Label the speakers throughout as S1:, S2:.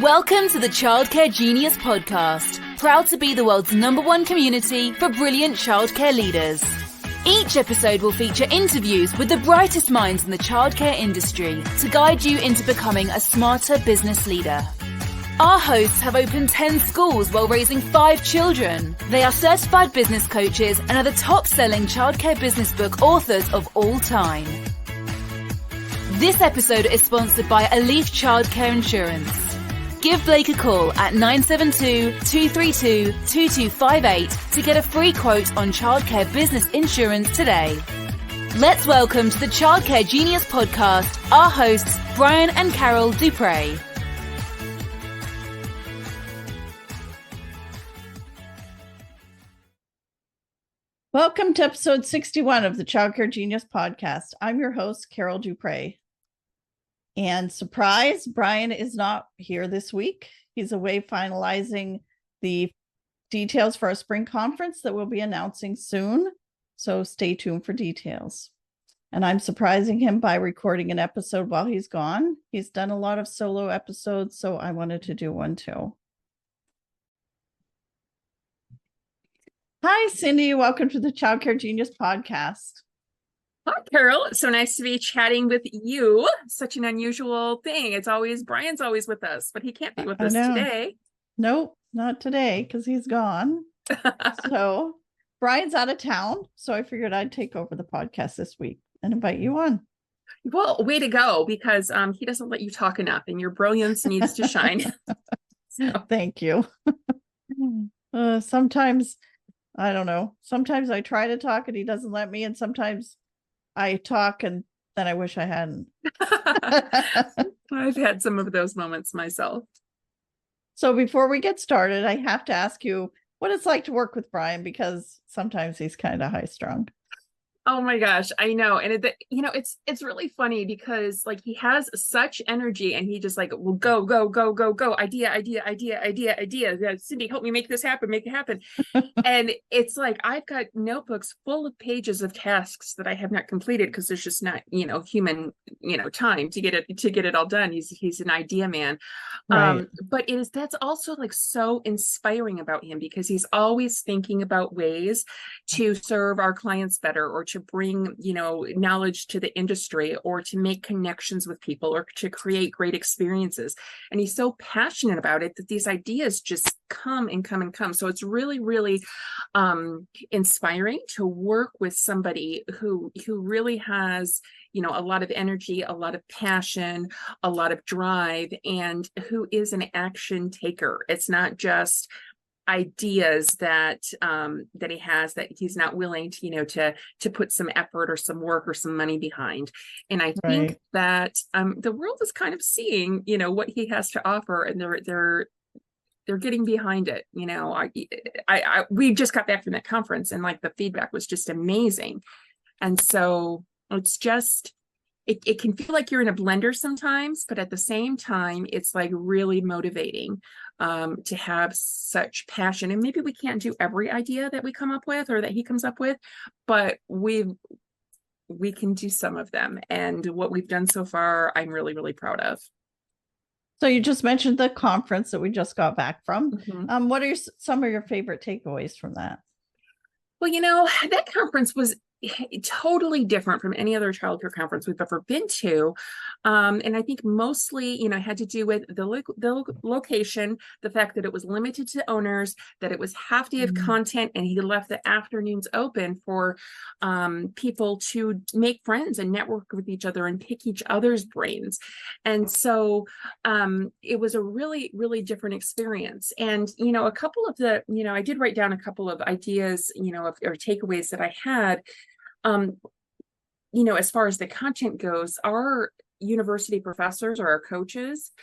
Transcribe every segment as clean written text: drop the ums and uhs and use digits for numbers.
S1: Welcome to the Childcare Genius podcast, proud to be the world's #1 community for brilliant childcare leaders. Each episode will feature interviews with the brightest minds in the childcare industry to guide you into becoming a smarter business leader. Our hosts have opened 10 schools while raising 5 children. They are certified business coaches and are the top-selling childcare business book authors of all time. This episode is sponsored by Elif Childcare Insurance. Give Blake a call at 972-232-2258 to get a free quote on childcare business insurance today. Let's welcome to the Childcare Genius podcast, our hosts, Brian and Carol Dupre.
S2: Welcome to episode 61 of the Childcare Genius podcast. I'm your host, Carol Dupre. And surprise, Brian is not here this week. He's away finalizing the details for our spring conference that we'll be announcing soon. So stay tuned for details. And I'm surprising him by recording an episode while he's gone. He's done a lot of solo episodes, so I wanted to do one too. Hi, Cindy. Welcome to the Childcare Genius podcast.
S3: Hi, Carol. It's so nice to be chatting with you. Such an unusual thing. Brian's always with us, but he can't be with us today.
S2: Nope, not today because he's gone. So Brian's out of town. So I figured I'd take over the podcast this week and invite you on.
S3: Well, way to go, because he doesn't let you talk enough and your brilliance needs to shine. So.
S2: Thank you. Sometimes, I don't know. Sometimes I try to talk and he doesn't let me. And sometimes I talk and then I wish I hadn't.
S3: I've had some of those moments myself.
S2: So before we get started, I have to ask you what it's like to work with Brian, because sometimes he's kind of high strung.
S3: Oh my gosh, I know. And it's really funny because like he has such energy and he just like will go, idea. Yeah, Cindy, help me make this happen, make it happen. And it's like I've got notebooks full of pages of tasks that I have not completed because there's just not, human, time to get it all done. He's an idea man. Right. But that's also like so inspiring about him because he's always thinking about ways to serve our clients better, or to bring, knowledge to the industry, or to make connections with people, or to create great experiences. And he's so passionate about it that these ideas just come and come and come. So it's really, really inspiring to work with somebody who really has, a lot of energy, a lot of passion, a lot of drive, and who is an action taker. It's not just ideas that he has that he's not willing to put some effort or some work or some money behind. And I think that the world is kind of seeing what he has to offer, and they're getting behind it. We just got back from that conference and like the feedback was just amazing. And so it's just it can feel like you're in a blender sometimes, but at the same time it's like really motivating to have such passion. And maybe we can't do every idea that we come up with or that he comes up with, but we can do some of them. And what we've done so far, I'm really, really proud of.
S2: So you just mentioned the conference that we just got back from. Mm-hmm. What are some of your favorite takeaways from that?
S3: Well, that conference was totally different from any other childcare conference we've ever been to. And I think mostly, had to do with the location, the fact that it was limited to owners, that it was half day of content, and he left the afternoons open for people to make friends and network with each other and pick each other's brains. And so it was a really, really different experience. And, a couple of I did write down a couple of ideas, or takeaways that I had. As far as the content goes, our university professors or our coaches,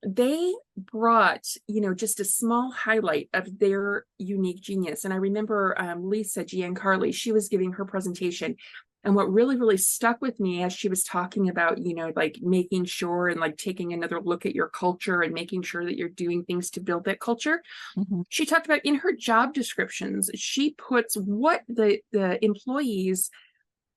S3: they brought, just a small highlight of their unique genius. And I remember Lisa Giancarli, she was giving her presentation. And what really, really stuck with me as she was talking about, like making sure and like taking another look at your culture and making sure that you're doing things to build that culture. Mm-hmm. She talked about in her job descriptions, she puts what the employees'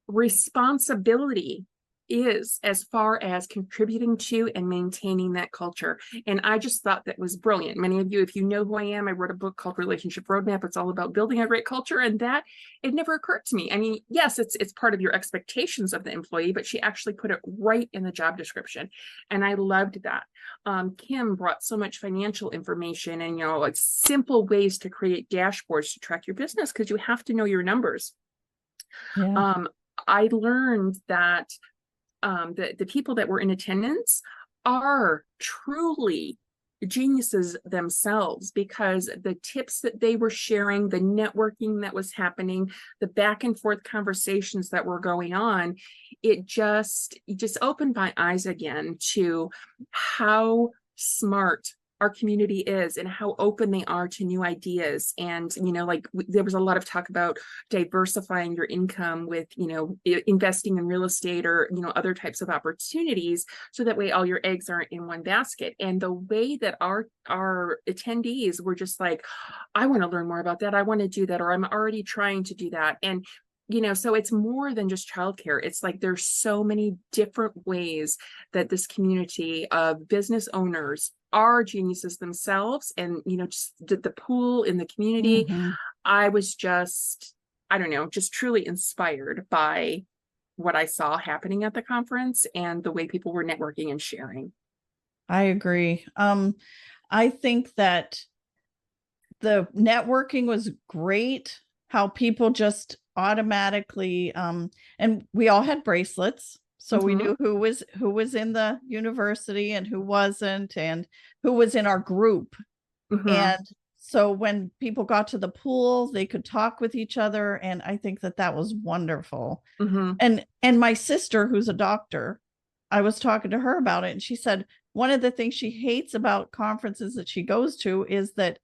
S3: responsibility is as far as contributing to and maintaining that culture. And I just thought that was brilliant. Many of you, if you know who I am, I wrote a book called Relationship Roadmap. It's all about building a great culture. And that, it never occurred to me. I mean, yes, it's part of your expectations of the employee, but she actually put it right in the job description. And I loved that. Kim brought so much financial information and, like simple ways to create dashboards to track your business, because you have to know your numbers.
S2: Yeah.
S3: I learned that the people that were in attendance are truly geniuses themselves, because the tips that they were sharing, the networking that was happening, the back and forth conversations that were going on, it just opened my eyes again to how smart our community is and how open they are to new ideas. And, like there was a lot of talk about diversifying your income with, investing in real estate or, other types of opportunities, so that way all your eggs aren't in one basket. And the way that our attendees were just like, I want to learn more about that. I want to do that, or I'm already trying to do that. And so it's more than just childcare. It's like there's so many different ways that this community of business owners are geniuses themselves. And, just the pool in the community, I was just, I don't know, just truly inspired by what I saw happening at the conference and the way people were networking and sharing.
S2: I agree. I think that the networking was great, how people just automatically, and we all had bracelets. So we knew who was in the university and who wasn't, and who was in our group. And so when people got to the pool, they could talk with each other. And I think that was wonderful. And my sister, who's a doctor, I was talking to her about it. And she said, one of the things she hates about conferences that she goes to is that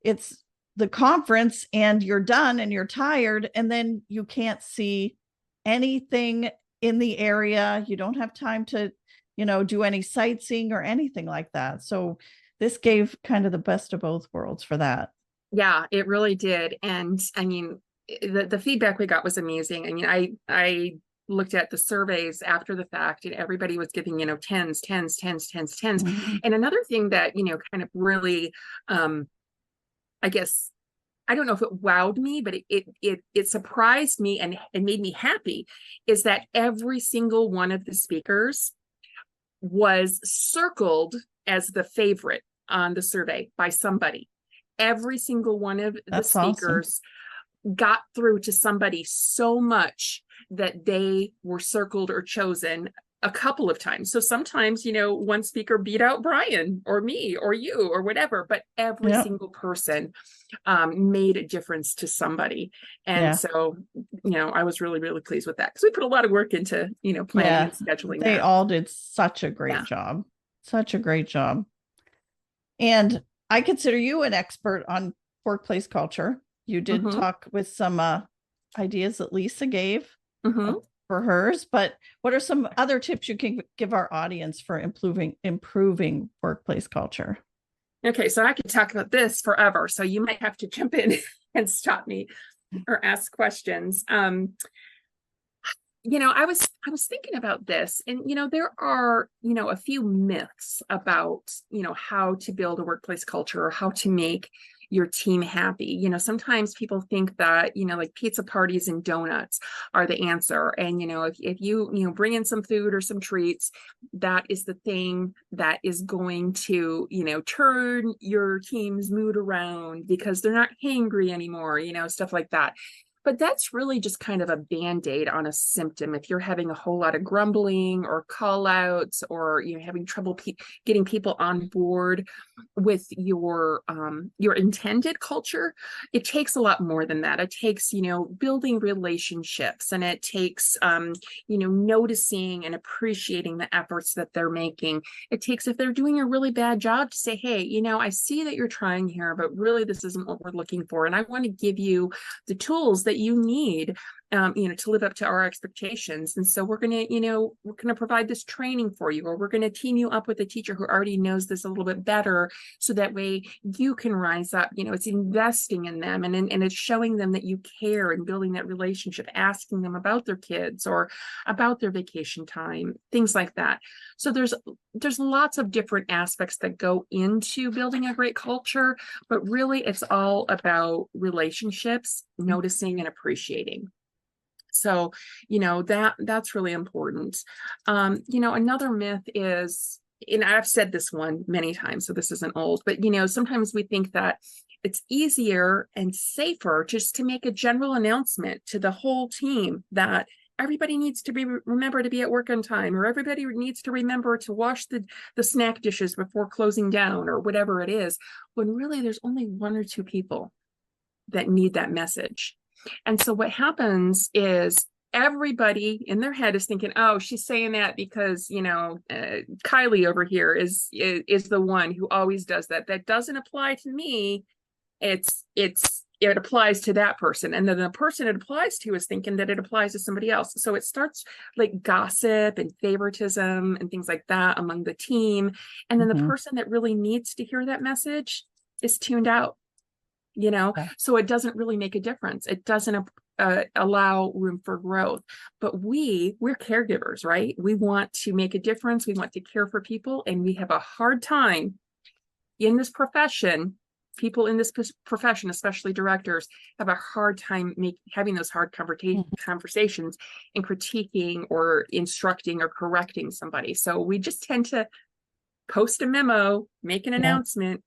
S2: it's the conference and you're done and you're tired, and then you can't see anything in the area. You don't have time to, do any sightseeing or anything like that. So this gave kind of the best of both worlds for that. Yeah,
S3: it really did. And I mean, the feedback we got was amazing. I mean, I looked at the surveys after the fact, and everybody was giving, 10s. And another thing that, kind of really, I guess, I don't know if it wowed me, but it surprised me and made me happy, is that every single one of the speakers was circled as the favorite on the survey by somebody. Every single one of the speakers got through to somebody so much that they were circled or chosen a couple of times. So sometimes, one speaker beat out Brian or me or you or whatever, but every single person made a difference to somebody. And so, I was really, really pleased with that, because we put a lot of work into, planning and scheduling. They all did such a great job. Such a great job. And I consider you an expert on workplace culture. You did talk with some ideas that Lisa gave for hers, but what are some other tips you can give our audience for improving workplace culture? Okay, so I could talk about this forever, so you might have to jump in and stop me or ask questions. I was thinking about this, and there are a few myths about how to build a workplace culture or how to make your team happy. Sometimes people think that like pizza parties and donuts are the answer, and if you bring in some food or some treats, that is the thing that is going to turn your team's mood around because they're not hangry anymore, stuff like that. But that's really just kind of a Band-Aid on a symptom. If you're having a whole lot of grumbling or call outs, or you're having trouble getting people on board with your intended culture, it takes a lot more than that. It takes, building relationships, and it takes, noticing and appreciating the efforts that they're making. It takes, if they're doing a really bad job, to say, hey, I see that you're trying here, but really this isn't what we're looking for. And I want to give you the tools that you need to live up to our expectations. And so we're going to provide this training for you, or we're going to team you up with a teacher who already knows this a little bit better. So that way you can rise up. It's investing in them, and it's showing them that you care and building that relationship, asking them about their kids or about their vacation time, things like that. So there's lots of different aspects that go into building a great culture, but really it's all about relationships, noticing and appreciating. So, that's really important. Another myth is, and I've said this one many times, so this isn't old, but, sometimes we think that it's easier and safer just to make a general announcement to the whole team that everybody needs to remember to be at work on time, or everybody needs to remember to wash the snack dishes before closing down, or whatever it is, when really there's only one or two people that need that message. And so what happens is everybody in their head is thinking, oh, she's saying that because, Kylie over here is the one who always does that. That doesn't apply to me. It applies to that person. And then the person it applies to is thinking that it applies to somebody else. So it starts like gossip and favoritism and things like that among the team. And then the person that really needs to hear that message is tuned out. So it doesn't really make a difference. It doesn't allow room for growth. But we're caregivers, right? We want to make a difference. We want to care for people. And we have a hard time in this profession. People in this profession, especially directors, have a hard time having those hard conversations and critiquing or instructing or correcting somebody. So we just tend to post a memo, make an announcement,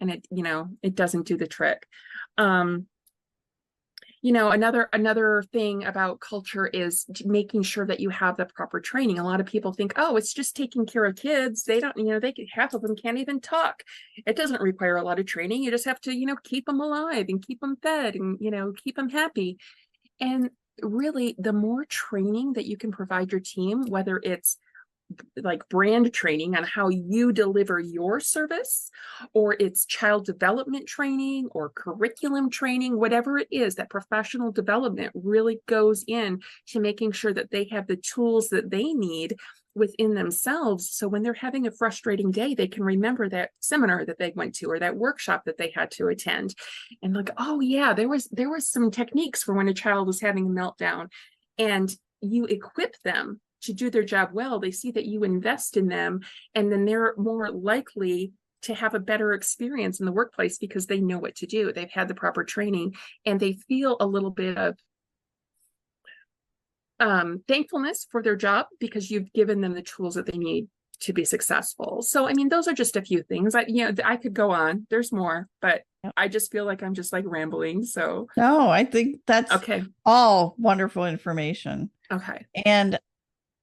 S3: and it doesn't do the trick. Another thing about culture is making sure that you have the proper training. A lot of people think, oh, it's just taking care of kids. They don't, half of them can't even talk. It doesn't require a lot of training. You just have to, keep them alive and keep them fed and, keep them happy. And really, the more training that you can provide your team, whether it's like brand training on how you deliver your service, or it's child development training or curriculum training, whatever it is, that professional development really goes in to making sure that they have the tools that they need within themselves. So when they're having a frustrating day, they can remember that seminar that they went to, or that workshop that they had to attend, and like, oh yeah, there was some techniques for when a child was having a meltdown, and you equip them to do their job well. They see that you invest in them, and then they're more likely to have a better experience in the workplace because they know what to do. They've had the proper training, and they feel a little bit of thankfulness for their job because you've given them the tools that they need to be successful. So, those are just a few things. I could go on. There's more, but I just feel like I'm just like rambling. So
S2: no, I think that's
S3: okay.
S2: All wonderful information.
S3: Okay.
S2: And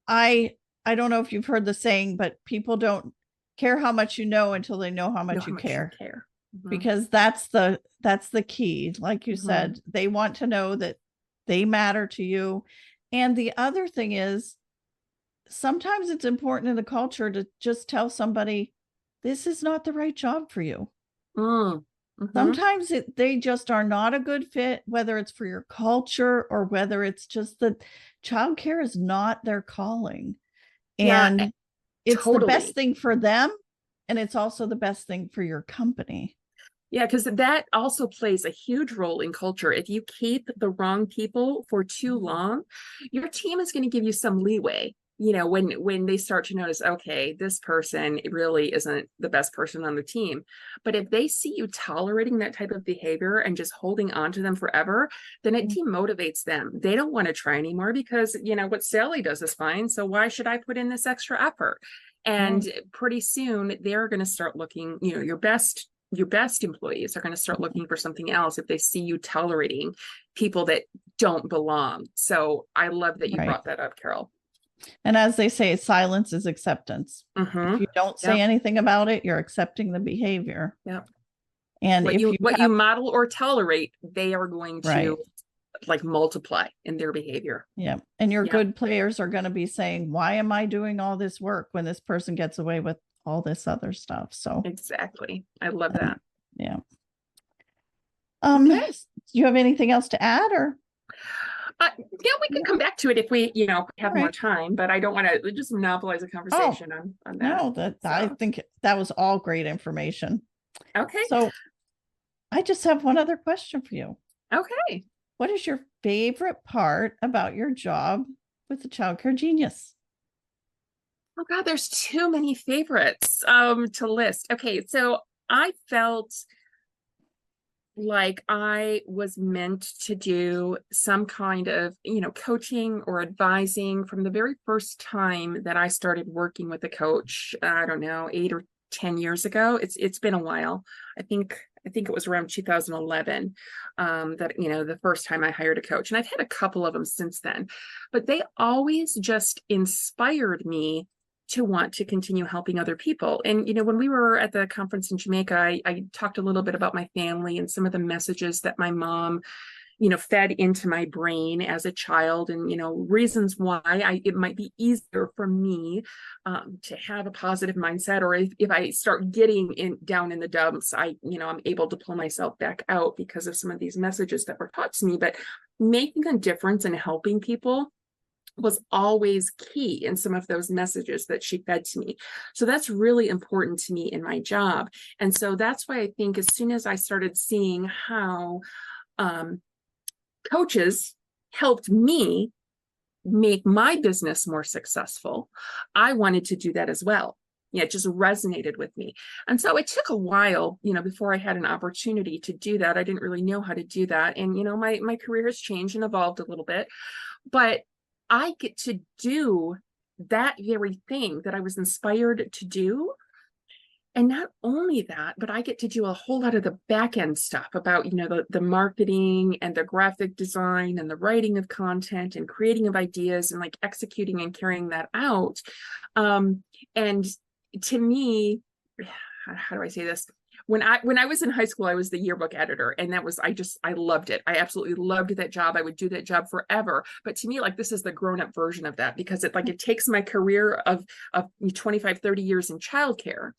S2: I don't know if you've heard the saying, but people don't care how much you know until they know how much you care. Because that's the key. Like you said, they want to know that they matter to you. And the other thing is, sometimes it's important in the culture to just tell somebody, this is not the right job for you. Sometimes they just are not a good fit, whether it's for your culture or whether it's just that childcare is not their calling. And it's the best thing for them. And it's also the best thing for your company.
S3: Yeah, because that also plays a huge role in culture. If you keep the wrong people for too long, your team is going to give you some leeway. When they start to notice, okay, this person really isn't the best person on the team. But if they see you tolerating that type of behavior and just holding on to them forever, then it demotivates them. They don't want to try anymore because, what Sally does is fine. So why should I put in this extra effort? And pretty soon they're going to start looking, your best employees are going to start looking for something else if they see you tolerating people that don't belong. So I love that you brought that up, Carol.
S2: And as they say, silence is acceptance. If you don't say anything about it, you're accepting the behavior. And
S3: what you model or tolerate, they are going to like multiply in their behavior.
S2: And your good players are going to be saying, why am I doing all this work when this person gets away with all this other stuff? So
S3: exactly. I love that.
S2: Do you have anything else to add, or?
S3: Yeah, we can come back to it if we, have
S2: All
S3: more
S2: right.
S3: time, but I don't want to just monopolize a conversation on that.
S2: No, I think that was all great information.
S3: Okay.
S2: So I just have one other question for you.
S3: Okay.
S2: What is your favorite part about your job with the Child Care Genius?
S3: Oh God, there's too many favorites to list. Okay, so I felt like I was meant to do some kind of, coaching or advising from the very first time that I started working with a coach. I don't know, 8 or 10 years ago. It's been a while. I think it was around 2011 that, the first time I hired a coach. And I've had a couple of them since then, but they always just inspired me to want to continue helping other people. And, when we were at the conference in Jamaica, I talked a little bit about my family and some of the messages that my mom, fed into my brain as a child, and, reasons why it might be easier for me to have a positive mindset, or if I start getting down in the dumps, I'm able to pull myself back out because of some of these messages that were taught to me. But making a difference and helping people was always key in some of those messages that she fed to me. So that's really important to me in my job. And so that's why I think as soon as I started seeing how coaches helped me make my business more successful, I wanted to do that as well. Yeah, it just resonated with me. And so it took a while, before I had an opportunity to do that. I didn't really know how to do that. And, my career has changed and evolved a little bit, but I get to do that very thing that I was inspired to do. And not only that, but I get to do a whole lot of the back end stuff about, the marketing and the graphic design and the writing of content and creating of ideas and like executing and carrying that out. And to me, how do I say this? When I was in high school, I was the yearbook editor, and I loved it. I absolutely loved that job. I would do that job forever. But to me, like, this is the grown-up version of that, because it takes my career of 25, 30 years in childcare,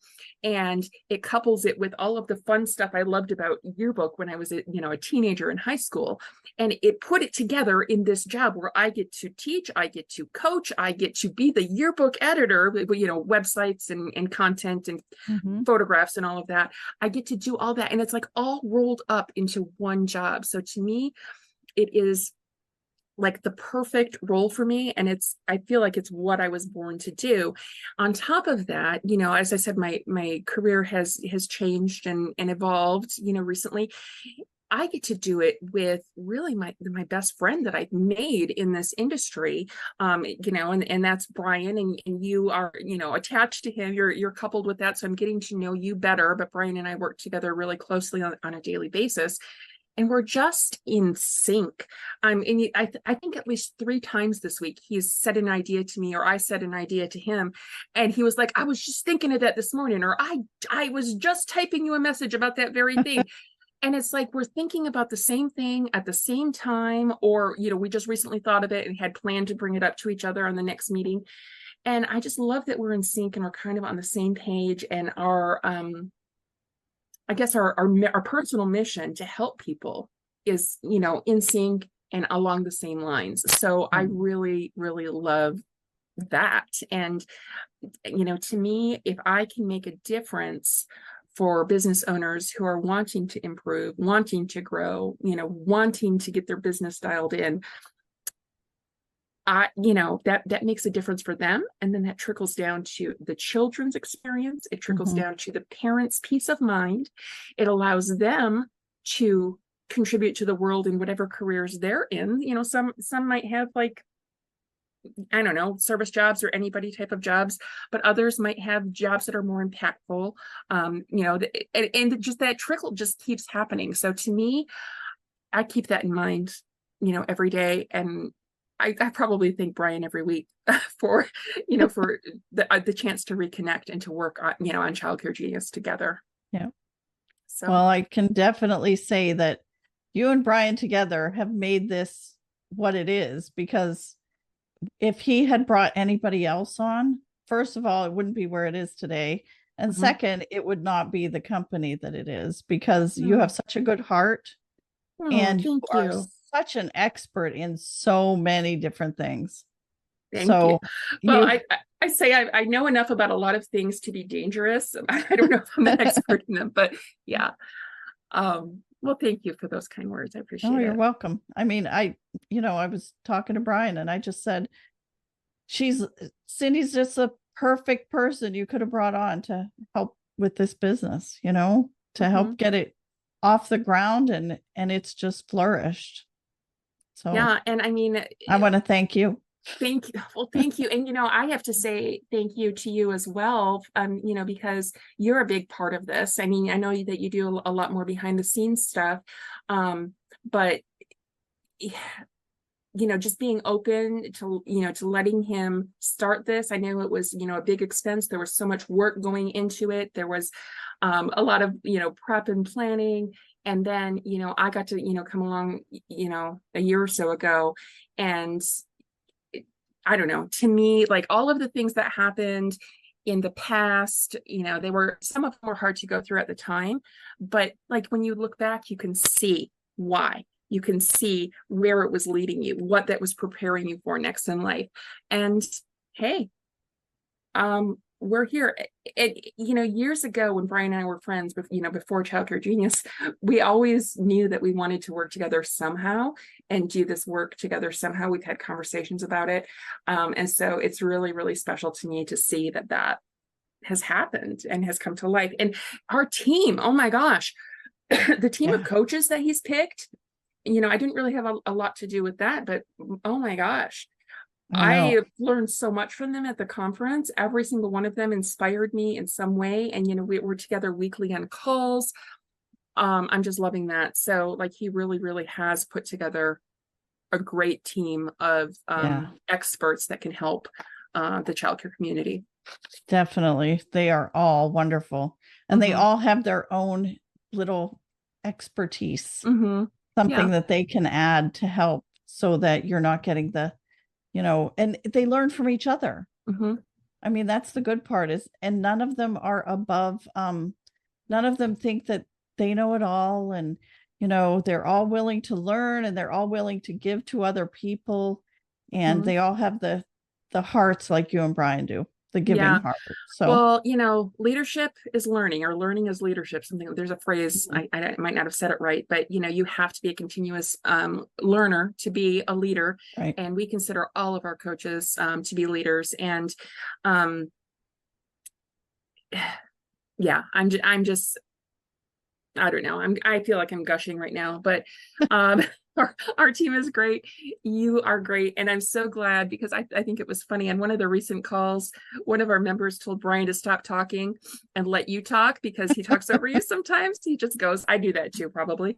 S3: and it couples it with all of the fun stuff I loved about yearbook when I was a teenager in high school. And it put it together in this job where I get to teach, I get to coach, I get to be the yearbook editor, websites and content and photographs and all of that. I get to do all that, and it's like all rolled up into one job. So to me, it is like the perfect role for me, and I feel like it's what I was born to do. On top of that, as I said, my career has changed and evolved, recently. I get to do it with really my best friend that I've made in this industry, and that's Brian, and you are, attached to him. You're coupled with that. So I'm getting to know you better, but Brian and I work together really closely on a daily basis. And we're just in sync. And I think at least 3 times this week, he's said an idea to me, or I said an idea to him. And he was like, I was just thinking of that this morning, or I was just typing you a message about that very thing. And it's like we're thinking about the same thing at the same time, or, we just recently thought of it and had planned to bring it up to each other on the next meeting. And I just love that we're in sync and we're kind of on the same page, and our, I guess our personal mission to help people is, in sync and along the same lines. So I really, really love that. And, to me, if I can make a difference for business owners who are wanting to improve, wanting to grow, wanting to get their business dialed in, that makes a difference for them. And then that trickles down to the children's experience. It trickles down to the parents' peace of mind. It allows them to contribute to the world in whatever careers they're in. Some might have, like, I don't know, service jobs or anybody type of jobs, but others might have jobs that are more impactful, and just that trickle just keeps happening. So to me, I keep that in mind, every day. And I probably thank Brian every week for the chance to reconnect and to work on, on Child Care Genius together.
S2: Yeah.
S3: So,
S2: well, I can definitely say that you and Brian together have made this what it is, because if he had brought anybody else on, first of all, it wouldn't be where it is today. And second, it would not be the company that it is, because you have such a good heart, and you are such an expert in so many different things.
S3: Thank you. Well, I say I know enough about a lot of things to be dangerous. I don't know if I'm an expert in them, but yeah. Well, thank you for those kind words. I appreciate it.
S2: Oh, you're welcome. I mean, I was talking to Brian and I just said, Cindy's just a perfect person you could have brought on to help with this business, to help get it off the ground, and it's just flourished. So
S3: yeah. And I mean,
S2: I want to thank you.
S3: Thank you. Well, thank you. And, I have to say thank you to you as well, because you're a big part of this. I mean, I know that you do a lot more behind the scenes stuff, but, just being open to, to letting him start this. I know it was, a big expense. There was so much work going into it. There was a lot of, prep and planning. And then, I got to, come along, a year or so ago, and I don't know, to me, like all of the things that happened in the past, some of them were hard to go through at the time, but like when you look back, you can see why. You can see where it was leading you, what that was preparing you for next in life. And hey, we're here. Years ago when Brian and I were friends, before Childcare Genius, we always knew that we wanted to work together somehow and do this work together somehow. We've had conversations about it. And so it's really, really special to me to see that has happened and has come to life. And our team, oh my gosh, the team of coaches that he's picked, I didn't really have a lot to do with that, but oh my gosh. I learned so much from them at the conference. Every single one of them inspired me in some way. And, we were together weekly on calls. I'm just loving that. So like he really, really has put together a great team of experts that can help the childcare community.
S2: Definitely. They are all wonderful. And they all have their own little expertise, something that they can add to help so that you're not getting and they learn from each other. I mean, that's the good part and none of them are above, none of them think that they know it all. And, they're all willing to learn and they're all willing to give to other people. And they all have the hearts like you and Brian do, the giving heart. So,
S3: well, leadership is learning, or learning is leadership. There's a phrase, I might not have said it right, but you have to be a continuous learner to be a leader.
S2: Right.
S3: And we consider all of our coaches to be leaders. And I'm just, I don't know. I feel like I'm gushing right now, but our team is great. You are great. And I'm so glad, because I think it was funny. On one of the recent calls, one of our members told Brian to stop talking and let you talk because he talks over you sometimes. He just goes, I do that too, probably.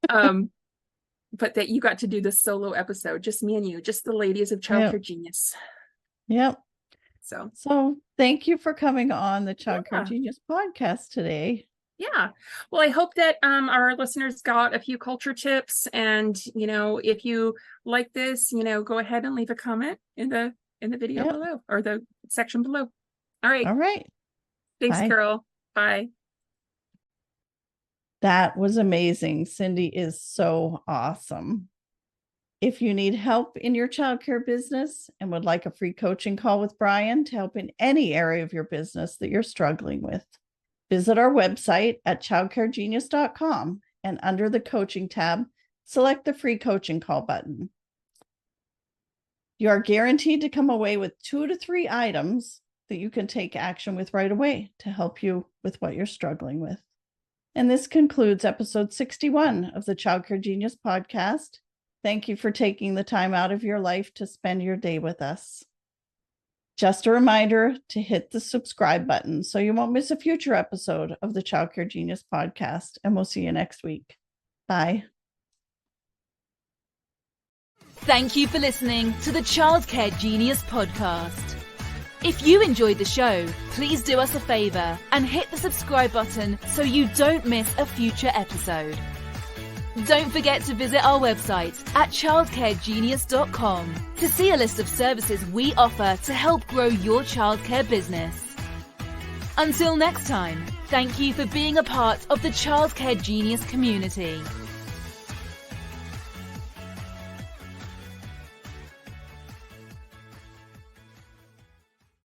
S3: But that you got to do this solo episode, just me and you, just the ladies of Childcare Genius.
S2: Yep.
S3: So
S2: thank you for coming on the Childcare Genius podcast today.
S3: Yeah. Well, I hope that our listeners got a few culture tips, and if you like this, go ahead and leave a comment in the video below, or the section below. All right. Thanks,
S2: Bye.
S3: Carol. Bye.
S2: That was amazing. Cindy is so awesome. If you need help in your childcare business and would like a free coaching call with Brian to help in any area of your business that you're struggling with, visit our website at childcaregenius.com, and under the coaching tab, select the free coaching call button. You are guaranteed to come away with 2 to 3 items that you can take action with right away to help you with what you're struggling with. And this concludes episode 61 of the Childcare Genius podcast. Thank you for taking the time out of your life to spend your day with us. Just a reminder to hit the subscribe button so you won't miss a future episode of the Childcare Genius podcast. And we'll see you next week. Bye.
S1: Thank you for listening to the Childcare Genius podcast. If you enjoyed the show, please do us a favor and hit the subscribe button so you don't miss a future episode. Don't forget to visit our website at childcaregenius.com to see a list of services we offer to help grow your childcare business. Until next time, thank you for being a part of the Childcare Genius community.